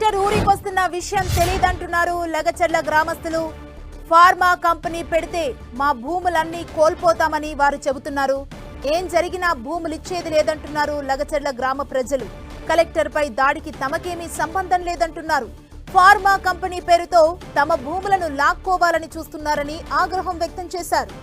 Collector ఊరికొస్తున్న విషయం తెలియదంటున్నారు లగచర్ల గ్రామస్తులు. Pharma company పెడితే మా భూములన్నీ కోల్పోతామని వారు చెబుతున్నారు. ఏం జరిగినా భూములిచ్చేది లేదంటున్నారు లగచర్ల గ్రామ ప్రజలు. కలెక్టర్ పై దాడికి తమకేమీ సంబంధం లేదంటున్నారు. ఫార్మా కంపెనీ పేరుతో తమ భూములను లాక్కోవాలని చూస్తున్నారని ఆగ్రహం వ్యక్తం చేశారు.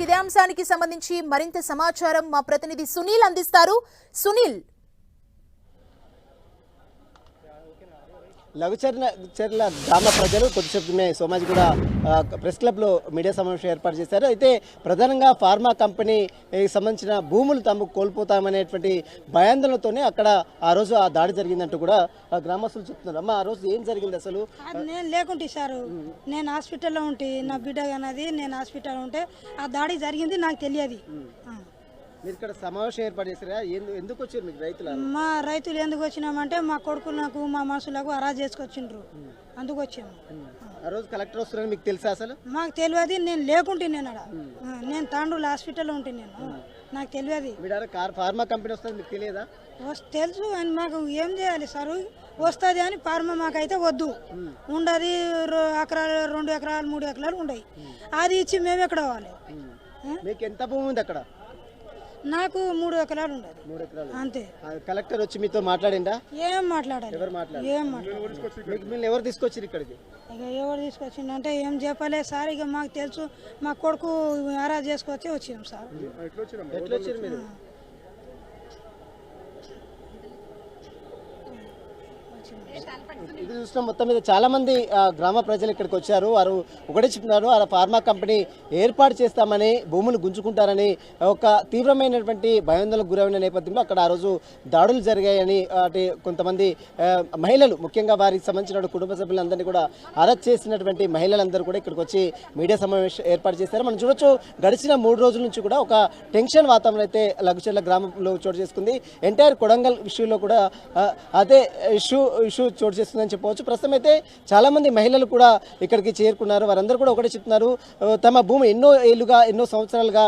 ఇదే అంశానికి సంబంధించి మరింత సమాచారం మా ప్రతినిధి సునీల్ అందిస్తారు. సునీల్, లఘుచర్ల గ్రామ ప్రజలు కొద్దిసేపు సోమాజిగూడ ప్రెస్ క్లబ్లో మీడియా సమావేశం ఏర్పాటు చేశారు. అయితే ప్రధానంగా ఫార్మా కంపెనీకి సంబంధించిన భూములు తాము కోల్పోతామనేటువంటి భయాందోళనతోనే అక్కడ ఆ రోజు ఆ దాడి జరిగిందంటూ కూడా గ్రామస్తులు చెప్తున్నారు. అమ్మ, ఆ రోజు ఏం జరిగింది అసలు? నేను లేకుంటే సారు, నేను హాస్పిటల్లో ఉంటే నా బిడ్డ అన్నది నేను హాస్పిటల్లో ఉంటే ఆ దాడి జరిగింది నాకు తెలియదు. మీరు ఇక్కడ సమావేశం ఏర్పాటు చేశారా? ఎందుకు వచ్చారు మీకు రైతులు? మా రైతులు ఎందుకు వచ్చినామంటే మా కొడుకులకు మా మనుషులకు అరాజు చేసుకొచ్చిండ్రు, అందుకు వచ్చాము. ఆ రోజు కలెక్టర్ వస్తున్నారని మీకు తెలుసా? అసలు మాకు తెలియదు, నేను లేకుంటే నేను నేను తాండూరు హాస్పిటల్లో ఉంటే నాకు తెలియదు. ఫార్మా కంపెనీ వస్తుంది మీకు తెలియదా? తెలుసు అని మాకు ఏం చేయాలి సారు? వస్తుంది అని ఫార్మా మాకైతే వద్దు, ఉండదు. ఎకరాలు 2 ఎకరాలు 3 ఎకరాలు ఉండయి, అది ఇచ్చి మేము ఎక్కడ పోవాలి? మీకు ఎంత భూమి ఉంది అక్కడ? నాకు 3 ఎకరాలు ఉండదు, 3 ఎకరాలు అంతే. కలెక్టర్ వచ్చి మీతో మాట్లాడిందా? ఏం మాట్లాడాలి? ఏం మాట్లాడాలి? ఎవరు తీసుకొచ్చారు ఇక్కడికి? ఇక ఎవరు తీసుకొచ్చిందంటే ఏం చెప్పలే సార్. ఇక మాకు తెలుసు, మా కొడుకు ఆరా చేసుకొచ్చి వచ్చాం సార్. ఎట్లా వచ్చారు మీరు? ఇది చూసిన మొత్తం మీద చాలా మంది గ్రామ ప్రజలు ఇక్కడికి వచ్చారు. వారు ఒకటే చెప్తున్నారు, ఆ ఫార్మా కంపెనీ ఏర్పాటు చేస్తామని, భూములు గుంజుకుంటారని ఒక తీవ్రమైనటువంటి భయాందోళనకు గురైన నేపథ్యంలో అక్కడ ఆ రోజు దాడులు జరిగాయని కొంతమంది మహిళలు, ముఖ్యంగా వారికి సంబంధించిన కుటుంబ సభ్యులందరినీ కూడా అరెస్ట్ చేసినటువంటి మహిళలందరూ కూడా ఇక్కడికి వచ్చి మీడియా సమావేశం ఏర్పాటు చేశారు. మనం చూడొచ్చు, గడిచిన 3 రోజుల నుంచి కూడా ఒక టెన్షన్ వాతావరణం అయితే లఘుచర్ల గ్రామంలో చోటు చేసుకుంది. ఎంటైర్ కొడంగల్ ఇష్యూలో కూడా అదే ఇష్యూ చోటు చేస్తుందని చెప్పవచ్చు. ప్రస్తుతం అయితే చాలా మంది మహిళలు కూడా ఇక్కడికి చేరుకున్నారు. వారందరూ కూడా ఒకటే చెప్తున్నారు, తమ భూమి ఎన్నో సంవత్సరాలుగా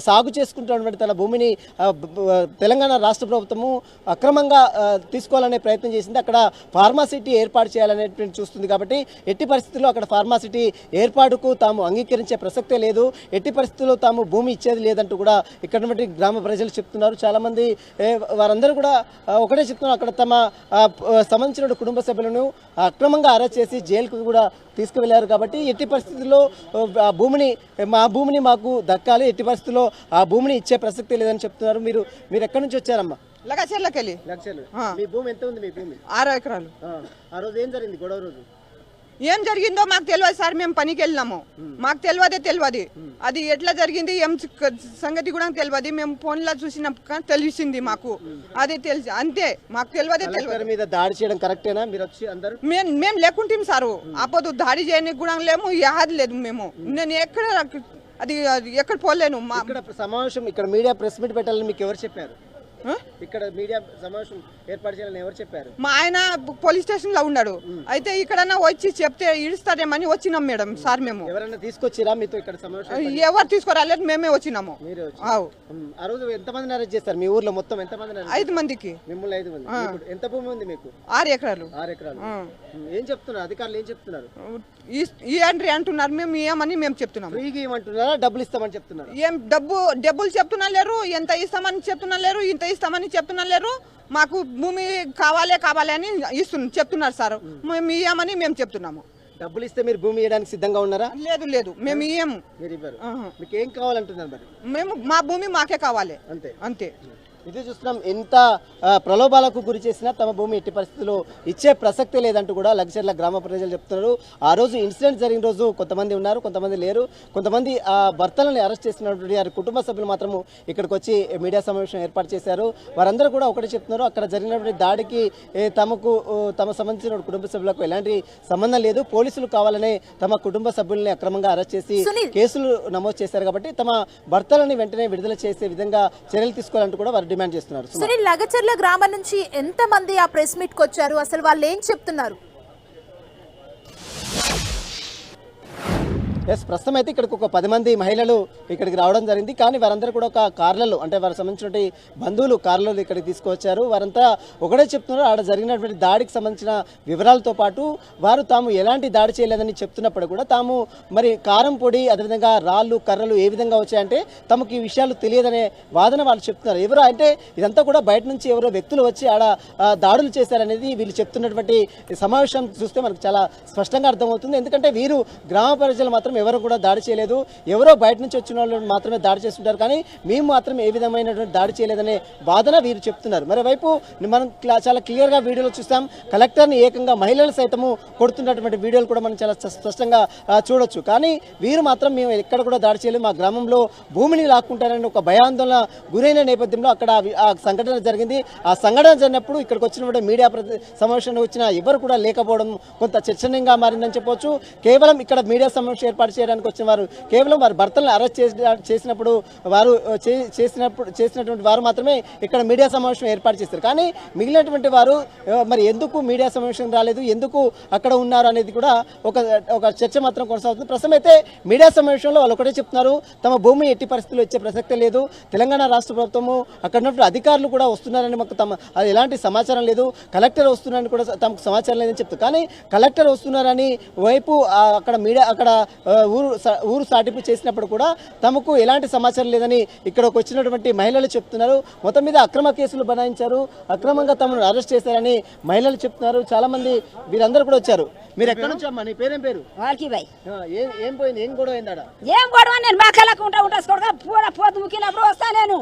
సాగు చేసుకుంటున్నటువంటి తన భూమిని తెలంగాణ రాష్ట్ర ప్రభుత్వము అక్రమంగా తీసుకోవాలనే ప్రయత్నం చేసింది. అక్కడ ఫార్మాసిటీ ఏర్పాటు చేయాలనేటువంటి చూస్తుంది. కాబట్టి ఎట్టి పరిస్థితుల్లో అక్కడ ఫార్మాసిటీ ఏర్పాటుకు తాము అంగీకరించే ప్రసక్తే లేదు, ఎట్టి పరిస్థితుల్లో తాము భూమి ఇచ్చేది లేదంటూ కూడా ఇక్కడ గ్రామ ప్రజలు చెప్తున్నారు. చాలామంది వారందరూ కూడా ఒకటే చెప్తున్నారు, అక్కడ తమ సంబంధించిన కుటుంబ సభ్యులను అక్రమంగా అరెస్ట్ చేసి జైలుకు కూడా తీసుకువెళ్లారు. కాబట్టి ఎట్టి పరిస్థితుల్లో మా భూమిని మాకు దక్కాలి, ఎట్టి పరిస్థితుల్లో ఆ భూమిని ఇచ్చే ప్రసక్తి లేదని చెప్తున్నారు. మీరు ఎక్కడి నుంచి వచ్చారమ్మా? లగచర్లకెళ్ళి. మీ భూమి ఎంత ఉంది? మీ భూమి 6 ఎకరాలు. ఆ రోజు ఏం జరిగింది? గొడవ రోజు ఏం జరిగిందో మాకు తెలియదు సార్, మేము పనికి వెళ్ళినాము, మాకు తెలియదు. అది ఎట్లా జరిగింది ఏం సంగతి కూడా తెలియదు. మేము ఫోన్లో చూసినాం, తెలిసింది మాకు, అది తెలిసి అంతే, మాకు తెలియదు. మీద దాడి చేయడం కరెక్టేనా? మీరు వచ్చి అందరూ మేము లేకుంటాం సారు, ఆపదు దాడి చేయడానికి కూడా లేము, యాది లేదు. మేము నేను ఎక్కడ పోలేను. సమావేశం ఇక్కడ మీడియా ప్రెస్ మీట్ పెట్టాలని మీకు ఎవరు చెప్పారు? ఇక్కడ మీడియా సమావేశం ఏర్పాటు చేయాలని ఎవరు చెప్పారు? మా ఆయన పోలీస్ స్టేషన్ లో ఉన్నాడు, అయితే ఇక్కడ వచ్చి చెప్తే ఇడుస్తారేమని వచ్చినాం మేడం సార్. మేము ఎవరైనా తీసుకొచ్చిరా మీతో ఇక్కడ సమావేశం? ఎవరు తీసుకురాలేదు, మేమే వచ్చినాము. ఆ రోజు ఎంతమందిని అరెస్ట్ చేస్తారు మీ ఊర్లో? మొత్తం ఎంతమంది? 5 మందికి. మిమ్మల్ని 5 మంది. ఎంత భూమి ఉంది మీకు? 6 ఎకరాలు. 6 ఎకరాలు. ఏం చెప్తున్నారు అధికారులు? ఏం చెప్తున్నారు? ఇవ్వండి అంటున్నారు, మేము ఇవ్వమని మేము చెప్తున్నాం. ఫ్రీగా ఇవ్వమంటున్నారా, డబ్బులు ఇస్తామని చెప్తున్నారు? ఏం డబ్బులు చెప్తున్నా లేరు, ఎంత ఇస్తామని చెప్తున్నా లేరు, ఇంత ఇస్తామని చెప్తున్నా లేరు. మాకు భూమి కావాలి అని చెప్తున్నారు సార్, మేము ఇవ్వమని మేము చెప్తున్నాము. డబ్బులు ఇస్తే మీరు భూమి ఇవ్వడానికి సిద్ధంగా ఉన్నారా? లేదు, మేము ఇవ్వము. మీరు ఇవ్వరు. మీకు ఏం కావాలంటున్నారు మరి? మేము మా భూమి మాకే కావాలి, అంతే. ఇది చూస్తున్నాం, ఎంత ప్రలోభాలకు గురి చేసినా తమ భూమి ఎట్టి పరిస్థితుల్లో ఇచ్చే ప్రసక్తి లేదంటూ కూడా లగచర్ల గ్రామ ప్రజలు చెప్తున్నారు. ఆ రోజు ఇన్సిడెంట్ జరిగిన రోజు కొంతమంది ఉన్నారు, కొంతమంది లేరు. కొంతమంది ఆ భర్తలను అరెస్ట్ చేసినటువంటి వారి కుటుంబ సభ్యులు మాత్రము ఇక్కడికి వచ్చి మీడియా సమావేశం ఏర్పాటు చేశారు. వారందరూ కూడా ఒకటి చెప్తున్నారు, అక్కడ జరిగినటువంటి దాడికి తమ సంబంధించిన కుటుంబ సభ్యులకు ఎలాంటి సంబంధం లేదు, పోలీసులు కావాలనే తమ కుటుంబ సభ్యుల్ని అక్రమంగా అరెస్ట్ చేసి కేసులు నమోదు చేశారు. కాబట్టి తమ భర్తలని వెంటనే విడుదల చేసే విధంగా చర్యలు తీసుకోవాలంటూ కూడా వారు డిమాండ్ చేస్తున్నారు. లగచర్ల గ్రామం నుంచి ఎంత మంది ఆ ప్రెస్ మీట్ కి వచ్చారు? అసలు వాళ్ళు ఏం చెప్తున్నారు? ఎస్, ప్రస్తుతం అయితే ఇక్కడికి ఒక 10 మంది మహిళలు ఇక్కడికి రావడం జరిగింది. కానీ వారందరూ కూడా ఒక కార్లలో, అంటే వారికి సంబంధించిన బంధువులు కార్లలో ఇక్కడికి తీసుకువచ్చారు. వారంతా ఒకటే చెప్తున్నారు, ఆడ జరిగినటువంటి దాడికి సంబంధించిన వివరాలతో పాటు వారు తాము ఎలాంటి దాడి చేయలేదని చెప్తున్నప్పుడు కూడా తాము మరి కారం పొడి, అదేవిధంగా రాళ్ళు కర్రలు ఏ విధంగా వచ్చాయంటే తమకు ఈ విషయాలు తెలియదనే వాదన వాళ్ళు చెప్తున్నారు. ఎవరు అంటే ఇదంతా కూడా బయట నుంచి ఎవరో వ్యక్తులు వచ్చి ఆడ దాడులు చేశారనేది వీళ్ళు చెప్తున్నటువంటి సమావేశం చూస్తే మనకు చాలా స్పష్టంగా అర్థమవుతుంది. ఎందుకంటే వీరు గ్రామ ప్రజలు మాత్రం ఎవరు కూడా దాడి చేయలేదు, ఎవరో బయట నుంచి వచ్చిన వాళ్ళు మాత్రమే దాడి చేస్తుంటారు, కానీ మేము మాత్రం ఏ విధమైనటువంటి దాడి చేయలేదనే వాదన వీరు చెప్తున్నారు. మరోవైపు మనం చాలా క్లియర్గా వీడియోలో చూస్తాం, కలెక్టర్ని ఏకంగా మహిళలు సైతము కొడుతున్నటువంటి వీడియోలు కూడా మనం చాలా స్పష్టంగా చూడొచ్చు. కానీ వీరు మాత్రం మేము ఎక్కడ కూడా దాడి చేయలేదు, మా గ్రామంలో భూమిని లాక్కుంటారని ఒక భయాందోళన గురైన నేపథ్యంలో అక్కడ ఆ సంఘటన జరిగింది. ఆ సంఘటన జరిగినప్పుడు ఇక్కడికి వచ్చినటువంటి మీడియా సమావేశానికి వచ్చిన ఎవరు కూడా లేకపోవడం కొంత చర్చనీయంగా మారిందని చెప్పొచ్చు. కేవలం ఇక్కడ మీడియా సమావేశం ఏర్పాటు చేయడానికి వచ్చిన వారు కేవలం వారి భర్తలను అరెస్ట్ చేసినప్పుడు వారు చేసినటువంటి వారు మాత్రమే ఇక్కడ మీడియా సమావేశం ఏర్పాటు చేస్తారు. కానీ మిగిలినటువంటి వారు మరి ఎందుకు మీడియా సమావేశం రాలేదు, ఎందుకు అక్కడ ఉన్నారు అనేది కూడా ఒక చర్చ మాత్రం కొనసాగుతుంది. ప్రస్తుతం అయితే మీడియా సమావేశంలో వాళ్ళు ఒకటే చెప్తున్నారు, తమ భూమి ఎట్టి పరిస్థితుల్లో ఇచ్చే ప్రసక్తే లేదు, తెలంగాణ రాష్ట్ర ప్రభుత్వము అక్కడ ఉన్నటువంటి అధికారులు కూడా వస్తున్నారని మాకు అది ఎలాంటి సమాచారం లేదు, కలెక్టర్ వస్తున్నారని కూడా తమకు సమాచారం లేదని చెప్తారు. కానీ కలెక్టర్ వస్తున్నారని వైపు అక్కడ మీడియా అక్కడ ఊరు సాటింపు చేసినప్పుడు కూడా తమకు ఎలాంటి సమాచారం లేదని ఇక్కడికి వచ్చినటువంటి మహిళలు చెప్తున్నారు. మొత్తం మీద అక్రమ కేసులు బనాయించారు, అక్రమంగా తమను అరెస్ట్ చేశారని మహిళలు చెప్తున్నారు. చాలా మంది వీరందరూ కూడా వచ్చారు. మీరు ఎక్కడ నుంచి అమ్మా, నీ పేరేం పేరు? వాళ్ళకి బాయ్ ఏం పోయింది, ఏం గొడవ అయిందా? ఏం గొడవ, నేను మాకెళ్ళకు ఉంటా పోతు ముక్కినప్పుడు వస్తా, నేను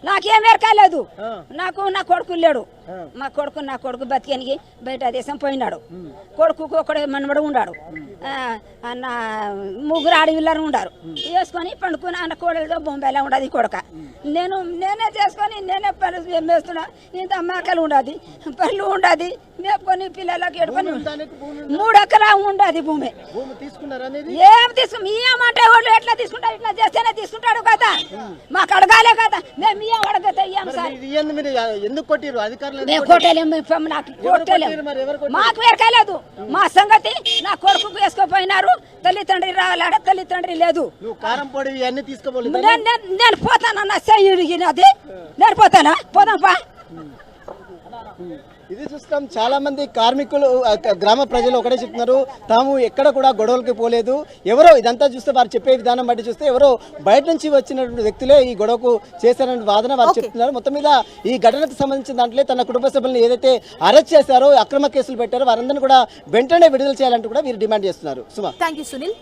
నాకేం వేరకాలేదు, నాకు నా కొడుకు లేడు, నా కొడుకు బతికేనికి బయట దేశం పోయినాడు, కొడుకు ఒకడే మనవడు ఉన్నాడు, నా ముగ్గురు ఆడవిల్లరు ఉండారు, వేసుకొని పండుకుని అన్న కోడలతో బొంబాయిలో ఉండదు కొడుక, నేనే చేసుకొని నేనే పని వేస్తున్నా, ఇంత మేకలు ఉండదు, పళ్ళు ఉండదు, మేపుకొని పిల్లలకి ఎడుకొని 3 ఎకరాలు ఉండదు భూమి. ఏం ఏమంటే వాళ్ళు ఎట్లా తీసుకుంటారు, ఇట్లా చేస్తేనే తీసుకుంటాడు కదా, మాకు అడగాలే కదా, మేము ఏం అడగతే మేము కొట్టలేము, నాకు కొట్టలేము, మాకు వేరకాలేదు. మా సంగతి నా కొడుకు వేసుకోపోయినారు, తల్లిదండ్రి రావాలాడ తల్లిదండ్రి లేదు, నేను పోతానన్నా చెయ్యినది, నేను పోతానా, పోదాంపా. ఇది చూస్తాం, చాలా మంది కార్మికులు గ్రామ ప్రజలు ఒకటే చెప్తున్నారు, తాము ఎక్కడ కూడా గొడవలకి పోలేదు, ఎవరో ఇదంతా చూస్తే వారు చెప్పే విధానం బట్టి చూస్తే ఎవరో బయట నుంచి వచ్చినటువంటి వ్యక్తులే ఈ గొడవకు చేశారనే వాదన వారు చెప్తున్నారు. మొత్తం మీద ఈ ఘటనకు సంబంధించిన దాంట్లో తన కుటుంబ సభ్యులను ఏదైతే అరెస్ట్ చేశారో, అక్రమ కేసులు పెట్టారో వారందరినీ కూడా వెంటనే విడుదల చేయాలంటూ కూడా వీరు డిమాండ్ చేస్తున్నారు. సుమా, థ్యాంక్ యూ సునీల్.